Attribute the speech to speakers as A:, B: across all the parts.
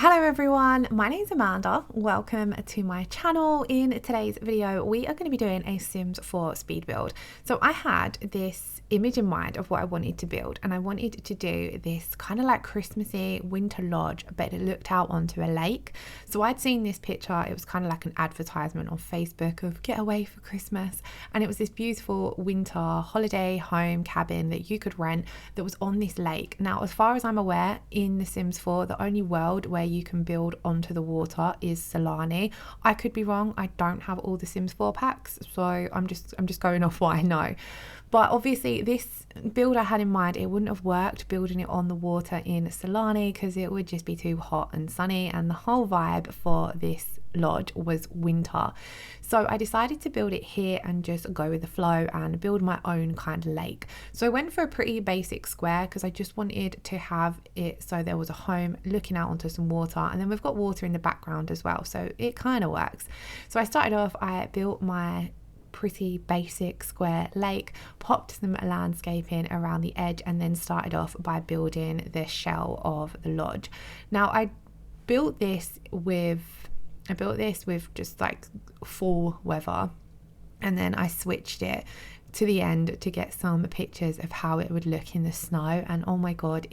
A: Hello everyone, my name is Amanda. Welcome to my channel. In today's video, we are going to be doing a Sims 4 speed build. So I had this image in mind of what I wanted to build, and I wanted to do this kind of like Christmassy winter lodge, but it looked out onto a lake. So I'd seen this picture, it was kind of like an advertisement on Facebook of getaway for Christmas, and it was this beautiful winter holiday home cabin that you could rent that was on this lake. Now, as far as I'm aware, in The Sims 4, the only world where you can build onto the water is Solani. I could be wrong. I don't have all the Sims 4 packs, so I'm just going off what I know. But obviously this build I had in mind, it wouldn't have worked building it on the water in Solani because it would just be too hot and sunny, and the whole vibe for this lodge was winter. So I decided to build it here and just go with the flow and build my own kind of lake. So I went for a pretty basic square because I just wanted to have it so there was a home looking out onto some water, and then we've got water in the background as well, so it kind of works. So I started off, I built my pretty basic square lake, popped some landscaping around the edge, and then started off by building the shell of the lodge. Now I built this with just like fall weather, and then I switched it to the end to get some pictures of how it would look in the snow, and oh my god,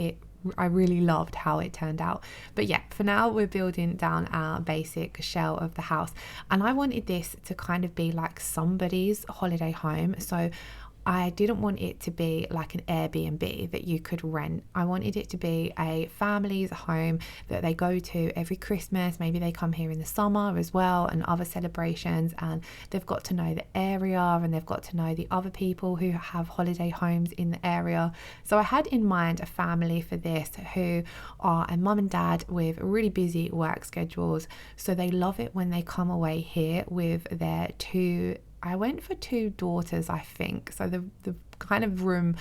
A: I really loved how it turned out. But yeah, for now we're building down our basic shell of the house, and I wanted this to kind of be like somebody's holiday home. So I didn't want it to be like an Airbnb that you could rent. I wanted it to be a family's home that they go to every Christmas. Maybe they come here in the summer as well and other celebrations, and they've got to know the area and they've got to know the other people who have holiday homes in the area. So I had in mind a family for this who are a mum and dad with really busy work schedules. So they love it when they come away here with their I went for two daughters, I think. So the kind of room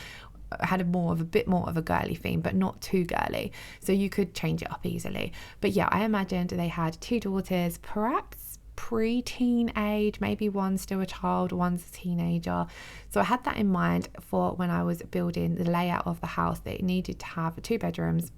A: had a bit more of a girly theme, but not too girly. So you could change it up easily. But yeah, I imagined they had two daughters, perhaps pre-teen age, maybe one's still a child, one's a teenager. So I had that in mind for when I was building the layout of the house, that it needed to have 2 bedrooms,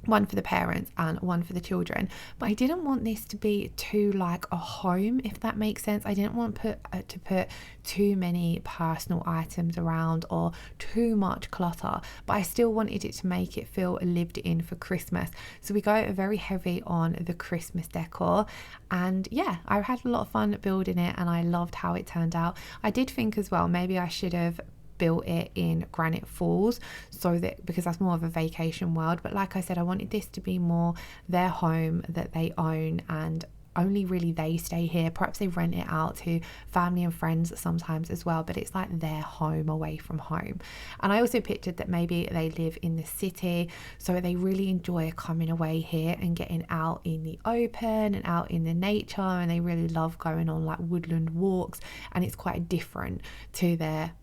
A: one for the parents and one for the children. But I didn't want this to be too like a home, if that makes sense. I didn't want to put too many personal items around or too much clutter, but I still wanted it to make it feel lived in for Christmas. So we go very heavy on the Christmas decor, and yeah, I had a lot of fun building it and I loved how it turned out. I did think as well, maybe I should have built it in Granite Falls, so that because that's more of a vacation world. But like I said, I wanted this to be more their home that they own, and only really they stay here. Perhaps they rent it out to family and friends sometimes as well, but it's like their home away from home. And I also pictured that maybe they live in the city, so they really enjoy coming away here and getting out in the open and out in the nature, and they really love going on like woodland walks, and it's quite different to their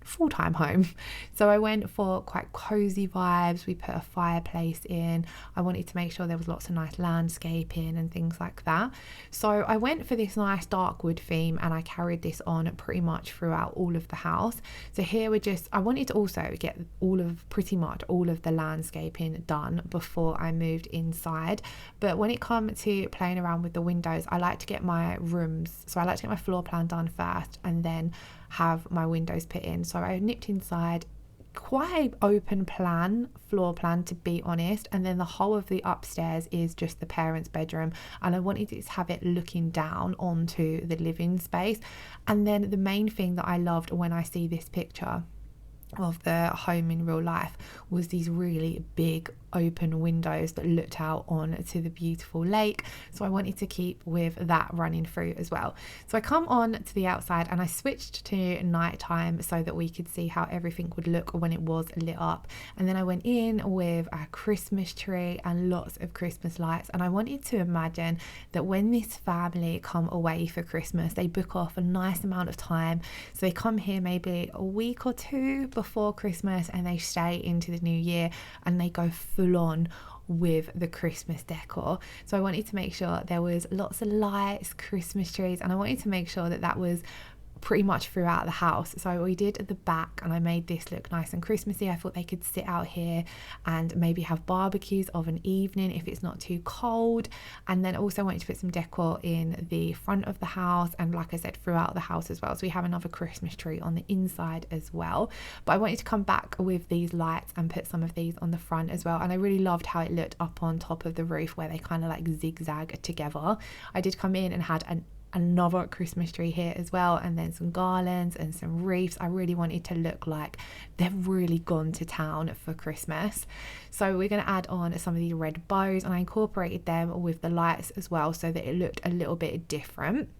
A: full-time home. So I went for quite cozy vibes. We put a fireplace in. I wanted to make sure there was lots of nice landscaping and things like that. So I went for this nice dark wood theme, and I carried this on pretty much throughout all of the house. So here I wanted to also get pretty much all of the landscaping done before I moved inside. But when it comes to playing around with the windows, I like to get my rooms, so I like to get my floor plan done first and then have my windows put in. So I nipped inside, quite open floor plan to be honest, and then the whole of the upstairs is just the parents' bedroom, and I wanted to have it looking down onto the living space. And then the main thing that I loved when I see this picture of the home in real life was these really big open windows that looked out onto the beautiful lake. So I wanted to keep with that running through as well. So I come on to the outside and I switched to nighttime so that we could see how everything would look when it was lit up. And then I went in with a Christmas tree and lots of Christmas lights, and I wanted to imagine that when this family come away for Christmas, they book off a nice amount of time. So they come here maybe a week or 2 before Christmas and they stay into the new year, and they go full on with the Christmas decor. So I wanted to make sure there was lots of lights, Christmas trees, and I wanted to make sure that that was pretty much throughout the house. So we did at the back, and I made this look nice and Christmassy. I thought they could sit out here and maybe have barbecues of an evening if it's not too cold. And then also wanted to put some decor in the front of the house, and like I said, throughout the house as well. So we have another Christmas tree on the inside as well, but I wanted to come back with these lights and put some of these on the front as well. And I really loved how it looked up on top of the roof where they kind of like zigzag together. I did come in and had another Christmas tree here as well, and then some garlands and some wreaths. I really wanted to look like they've really gone to town for Christmas. So we're going to add on some of these red bows, and I incorporated them with the lights as well so that it looked a little bit different.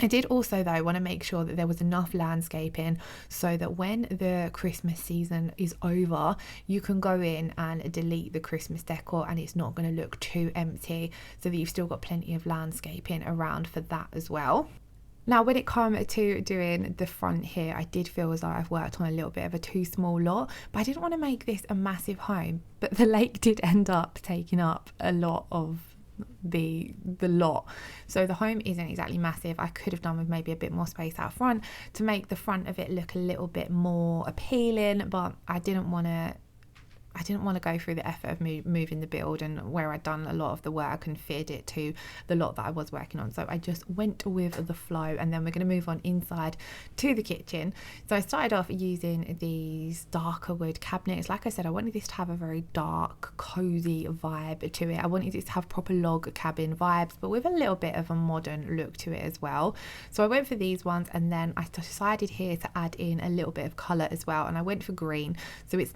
A: I did also though want to make sure that there was enough landscaping so that when the Christmas season is over, you can go in and delete the Christmas decor and it's not going to look too empty, so that you've still got plenty of landscaping around for that as well. Now, when it comes to doing the front here, I did feel as though I've worked on a little bit of a too small lot, but I didn't want to make this a massive home. But the lake did end up taking up a lot of the lot, so the home isn't exactly massive. I could have done with maybe a bit more space out front to make the front of it look a little bit more appealing, but I didn't want to go through the effort of moving the build and where I'd done a lot of the work and fitted it to the lot that I was working on. So I just went with the flow, and then we're going to move on inside to the kitchen. So I started off using these darker wood cabinets. Like I said, I wanted this to have a very dark, cozy vibe to it. I wanted it to have proper log cabin vibes, but with a little bit of a modern look to it as well. So I went for these ones, and then I decided here to add in a little bit of colour as well, and I went for green. So it's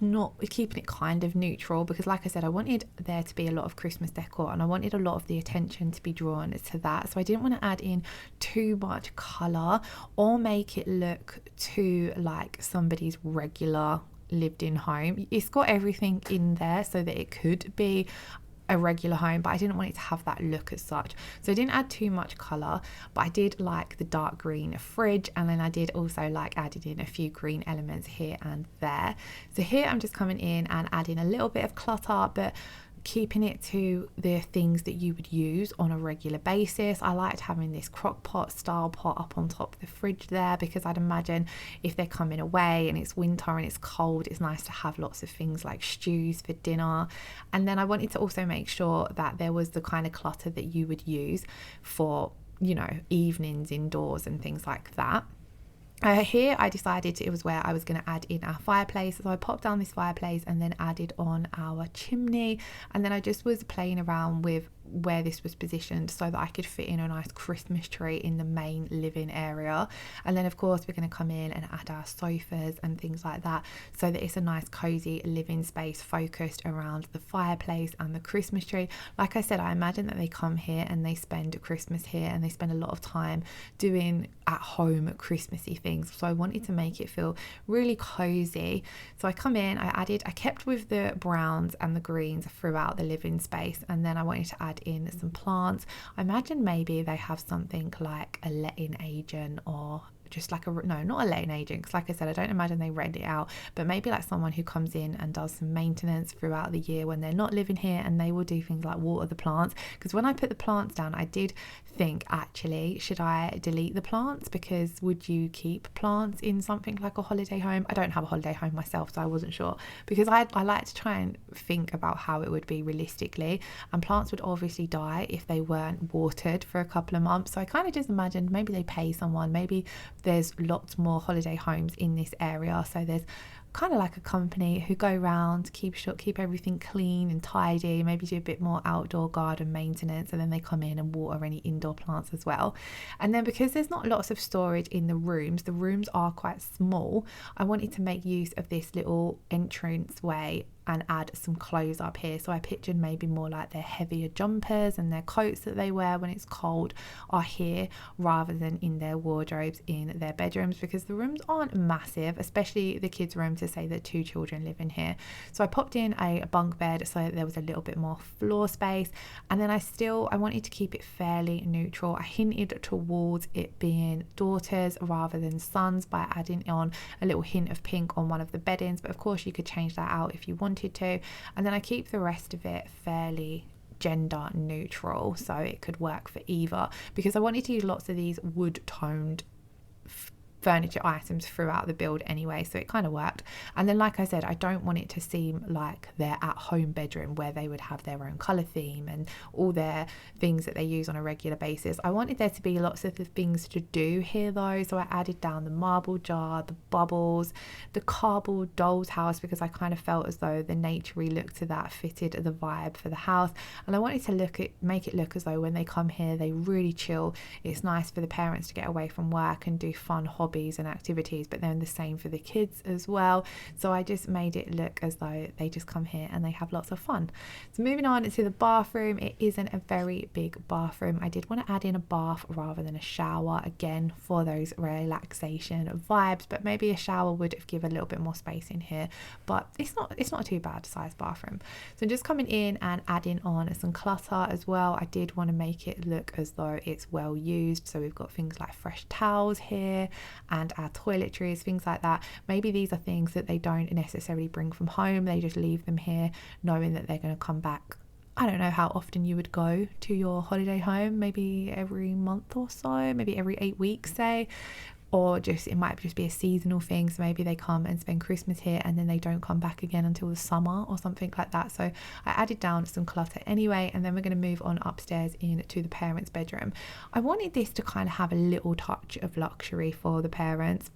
A: keeping it kind of neutral, because like I said, I wanted there to be a lot of Christmas decor and I wanted a lot of the attention to be drawn to that. So I didn't want to add in too much colour or make it look too like somebody's regular lived in home. It's got everything in there so that it could be a regular home, but I didn't want it to have that look as such. So I didn't add too much colour, but I did like the dark green fridge, and then I did also like added in a few green elements here and there. So here I'm just coming in and adding a little bit of clutter, but keeping it to the things that you would use on a regular basis. I liked having this crock pot style pot up on top of the fridge there, because I'd imagine if they're coming away and it's winter and it's cold, it's nice to have lots of things like stews for dinner. And then I wanted to also make sure that there was the kind of clutter that you would use for, you know, evenings indoors and things like that. Here I decided it was where I was going to add in our fireplace, so I popped down this fireplace and then added on our chimney, and then I just was playing around with where this was positioned so that I could fit in a nice Christmas tree in the main living area. And then of course we're going to come in and add our sofas and things like that, so that it's a nice cozy living space focused around the fireplace and the Christmas tree. Like I said, I imagine that they come here and they spend Christmas here and they spend a lot of time doing at home Christmassy things, so I wanted to make it feel really cozy. So I come in, I kept with the browns and the greens throughout the living space, and then I wanted to add in some plants. I imagine maybe they have something like a letting agent, or just like not a letting agent, because like I said, I don't imagine they rent it out, but maybe like someone who comes in and does some maintenance throughout the year when they're not living here, and they will do things like water the plants. Because when I put the plants down, I did think, actually, should I delete the plants? Because would you keep plants in something like a holiday home? I don't have a holiday home myself, so I wasn't sure, because I like to try and think about how it would be realistically, and plants would obviously die if they weren't watered for a couple of months. So I kind of just imagined maybe they pay someone, maybe there's lots more holiday homes in this area, so there's kind of like a company who go around, keep everything clean and tidy, maybe do a bit more outdoor garden maintenance, and then they come in and water any indoor plants as well. And then because there's not lots of storage in the rooms are quite small, I wanted to make use of this little entrance way and add some clothes up here. So I pictured maybe more like their heavier jumpers and their coats that they wear when it's cold are here, rather than in their wardrobes in their bedrooms, because the rooms aren't massive, especially the kids' room, to say that 2 children live in here. So I popped in a bunk bed so that there was a little bit more floor space, and then I wanted to keep it fairly neutral. I hinted towards it being daughters rather than sons by adding on a little hint of pink on one of the beddings, but of course you could change that out if you wanted to. And then I keep the rest of it fairly gender neutral, so it could work for either, because I wanted to use lots of these wood toned furniture items throughout the build anyway, so it kind of worked. And then, like I said, I don't want it to seem like their at-home bedroom where they would have their own colour theme and all their things that they use on a regular basis. I wanted there to be lots of the things to do here though, so I added down the marble jar, the bubbles, the cardboard doll's house, because I kind of felt as though the naturey look to that fitted the vibe for the house. And I wanted to make it look as though when they come here they really chill. It's nice for the parents to get away from work and do fun hobbies and activities, but then the same for the kids as well. So I just made it look as though they just come here and they have lots of fun. So moving on to the bathroom, it isn't a very big bathroom. I did want to add in a bath rather than a shower, again for those relaxation vibes, but maybe a shower would have given a little bit more space in here, but it's not too bad sized bathroom. So just coming in and adding on some clutter as well. I did want to make it look as though it's well used, so we've got things like fresh towels here and our toiletries, things like that. Maybe these are things that they don't necessarily bring from home, they just leave them here knowing that they're going to come back. I don't know how often you would go to your holiday home, maybe every month or so, maybe every 8 weeks say, or just it might just be a seasonal thing, so maybe they come and spend Christmas here and then they don't come back again until the summer or something like that. So I added down some clutter anyway, and then we're going to move on upstairs into the parents' bedroom. I wanted this to kind of have a little touch of luxury for the parents.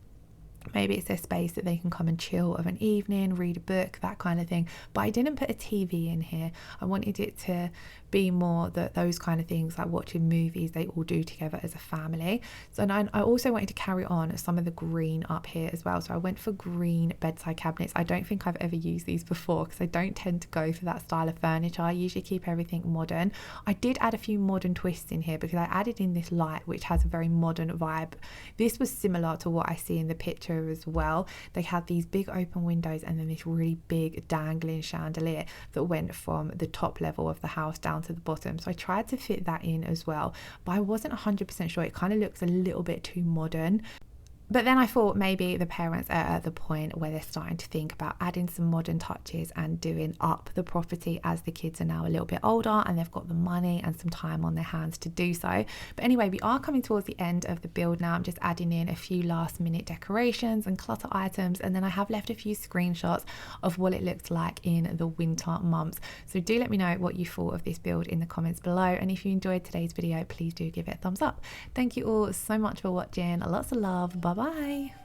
A: Maybe it's their space that they can come and chill of an evening, read a book, that kind of thing. But I didn't put a TV in here. I wanted it to be more those kind of things, like watching movies they all do together as a family. So I also wanted to carry on some of the green up here as well. So I went for green bedside cabinets. I don't think I've ever used these before because I don't tend to go for that style of furniture. I usually keep everything modern. I did add a few modern twists in here because I added in this light which has a very modern vibe. This was similar to what I see in the picture as well. They had these big open windows and then this really big dangling chandelier that went from the top level of the house down to the bottom. So I tried to fit that in as well, but I wasn't 100% sure. It kind of looks a little bit too modern. But then I thought maybe the parents are at the point where they're starting to think about adding some modern touches and doing up the property as the kids are now a little bit older and they've got the money and some time on their hands to do so. But anyway, we are coming towards the end of the build now. I'm just adding in a few last minute decorations and clutter items, and then I have left a few screenshots of what it looked like in the winter months. So do let me know what you thought of this build in the comments below, and if you enjoyed today's video, please do give it a thumbs up. Thank you all so much for watching. Lots of love. Bye bye.